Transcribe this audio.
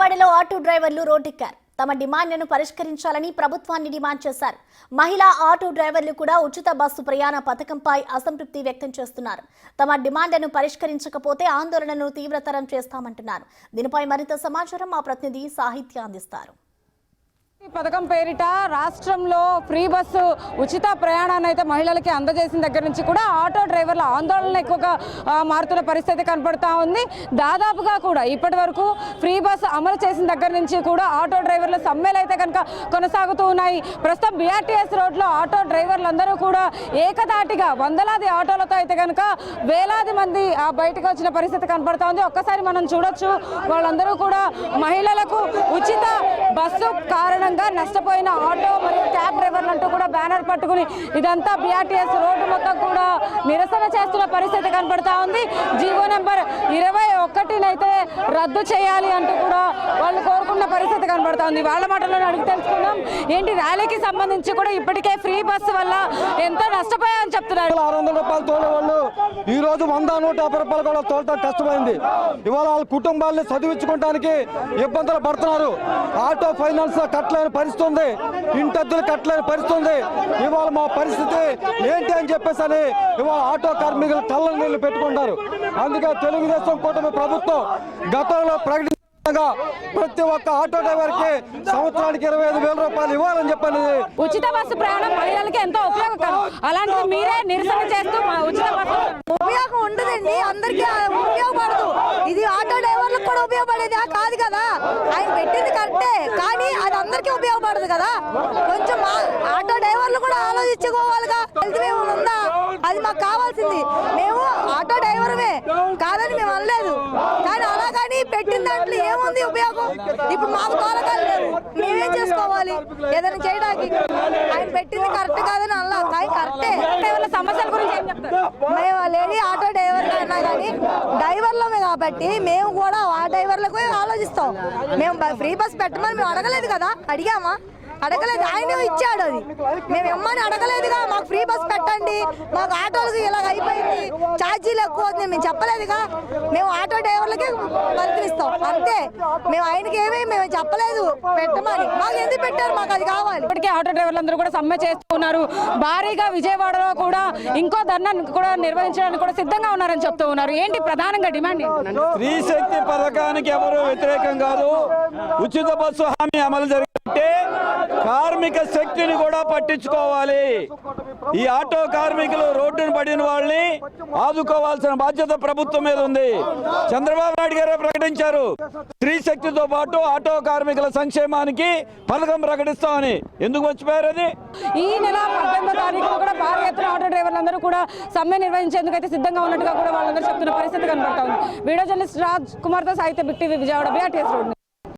విజయవాడలో ఆటో డ్రైవర్లు రోడ్డెక్కారు. తమ డిమాండ్లను పరిష్కరించాలని ప్రభుత్వాన్ని డిమాండ్ చేశారు. మహిళా ఆటో డ్రైవర్లు కూడా ఉచిత బస్సు ప్రయాణ పథకంపై అసంతృప్తి వ్యక్తం చేస్తున్నారు. తమ డిమాండ్లను పరిష్కరించకపోతే ఆందోళనను తీవ్రతరం చేస్తామంటున్నారు. దీనిపై మరింత సమాచారం మా ప్రతినిధి సాహిత్య అందిస్తారు. పథకం పేరిట రాష్ట్రంలో ఫ్రీ బస్సు ఉచిత ప్రయాణాన్ని అయితే మహిళలకి అందజేసిన దగ్గర నుంచి కూడా ఆటో డ్రైవర్ల ఆందోళన ఎక్కువగా మారుతున్న పరిస్థితి కనపడతా ఉంది. దాదాపుగా కూడా ఇప్పటి వరకు ఫ్రీ బస్సు అమలు చేసిన దగ్గర నుంచి కూడా ఆటో డ్రైవర్ల సమ్మెలు అయితే కనుక కొనసాగుతూ ఉన్నాయి. ప్రస్తుతం BRTS రోడ్లో ఆటో డ్రైవర్లందరూ కూడా ఏకదాటిగా వందలాది ఆటోలతో అయితే కనుక వేలాది మంది బయటకు వచ్చిన పరిస్థితి కనపడతా ఉంది. ఒక్కసారి మనం చూడొచ్చు, వాళ్ళందరూ కూడా మహిళలకు ఉచిత బస్సు కారణంగా నష్టపోయిన ఆటో మరియు క్యాబ్ డ్రైవర్లు అంటూ కూడా బ్యానర్ పట్టుకుని ఇదంతా BRTS రోడ్డు మొత్తం కూడా నిరసన చేస్తున్న పరిస్థితి కనపడతా ఉంది. జీవో నెంబర్ 21 రద్దు చేయాలి అంటూ కూడా వాళ్ళు కోరుకున్న పరిస్థితి కనపడతా ఉంది. వాళ్ళ మాటల్లో అడిగి తెలుసుకుందాం. ఏంటి ర్యాలీకి సంబంధించి కూడా ఇప్పటికే ఫ్రీ బస్సు వల్ల ఎంతో నష్టపోయాయని చెప్తున్నారు. 600 రూపాయలు తోలే వాళ్ళు ఈ రోజు 100-150 రూపాయలు కూడా తోలటం కష్టమైంది. ఇవాళ వాళ్ళ కుటుంబాలని చదివించుకోవడానికి ఇబ్బందులు పడుతున్నారు. ఆటో ఫైనాన్స్ కట్టలేని పరిస్థితి ఉంది, ఇంటద్దులు కట్టలేని పరిస్థితి ఉంది. ఇవాళ మా పరిస్థితి ఏంటి అని చెప్పేసి అని ఇవాళ ఆటో కార్మికులు కళ్ళ నీళ్లు పెట్టుకుంటారు. అందుకే తెలుగుదేశం కూటమి ప్రభుత్వం గతంలో ప్రకటించగా ప్రతి ఒక్క ఆటో డ్రైవర్ కి సంవత్సరానికి 25,000 రూపాయలు ఇవ్వాలని చెప్పని ఉచిత బస్సు ప్రయాణం మహిళలకి ఎంతో ఉపయోగకరం. అలాంటిది మీరే నిరసన చేస్తూ ఉచిత బస్సు ఉపయోగం ఉండదండి, అందరికీ ఉపయోగపడదు. ఇది ఆటో డ్రైవర్లకు కూడా ఉపయోగపడేది కాదు కదా. ఆయన పెట్టింది కరెక్టే, కానీ అది అందరికీ ఉపయోగపడదు కదా. కొంచెం ఆటో డ్రైవర్లు కూడా ఆలోచించుకోవాలిగా. ఉందా అది మాకు కావాల్సింది. మేము ఆటో డ్రైవర్మే కాదని మేము అనలేదు, కానీ అలా కానీ పెట్టిన దాంట్లో ఏముంది ఉపయోగం? ఇప్పుడు మాకు తోలకాలు లేవు, మేమేం చేసుకోవాలి ఏదైనా చేయడానికి? ఆయన పెట్టింది కరెక్ట్ కాదని అనలా, కానీ కరెక్టే. సమస్యల గురించి ఏం చెప్తారు? మేము లేడీ ఆటో డ్రైవర్ అన్నా కానీ డ్రైవర్లమే కాబట్టి మేము కూడా ఆ డ్రైవర్లకు ఆలోచిస్తాం. మేము ఫ్రీ బస్ పెట్టమని మేము అడగలేదు కదా. అడిగామా? అడగలేదు. ఆయన ఇచ్చాడు, అది మేము ఇమ్మని అడగలేదుగా. మాకు ఫ్రీ బస్ పెట్టండి, మాకు ఆటోలకి ఇలాగ అయిపోయింది, ఛార్జీలు ఎక్కువ అవుతుంది మేము చెప్పలేదుగా. మేము ఆటో డ్రైవర్లకి పరిగణిస్తాం అంతే. మేము ఆయనకి మేము చెప్పలేదు పెట్టమని. మాకు ఎందుకు పెట్టారు? మాకు అది కావాలి. ఇప్పటికే ఆటో డ్రైవర్లందరూ కూడా సమ్మె చేస్తున్నారు. భారీగా విజయవాడలో కూడా ఇంకో ధర్నా కూడా నిర్వహించడానికి కూడా సిద్ధంగా ఉన్నారని చెప్తూ ఉన్నారు. ఏంటి ప్రధానంగా డిమాండ్? స్త్రీ శక్తి పథకానికి ఎవరు వ్యతిరేకం కాదు. ఉచిత బస్సు హామీ అమలు జరిగితే కార్మిక శక్తిని కూడా పట్టించుకోవాలి. ఈ ఆటో కార్మికులు రోడ్డును పడిన వాళ్ళని ఆదుకోవాల్సిన బాధ్యత ప్రభుత్వం మీద ఉంది. చంద్రబాబు నాయుడు గారే ప్రకటించారు, స్త్రీ శక్తితో పాటు ఆటో కార్మికుల సంక్షేమానికి పథకం ప్రకటిస్తామని. ఎందుకు మర్చిపోయారు? అది ఈ నెల 18వ తారీఖున కూడా భారీ ఎత్తున ఆటో డ్రైవర్లందరూ కూడా సమ్మె నిర్వహించేందుకు అయితే సిద్ధంగా ఉన్నట్టుగా కూడా వాళ్ళందరూ చెప్తున్న పరిస్థితి కనబడతా ఉంది. వీడియో జర్నలిస్ట్ రాజ్ కుమార్తో Sahitya big TV Vijayawada BRTS road.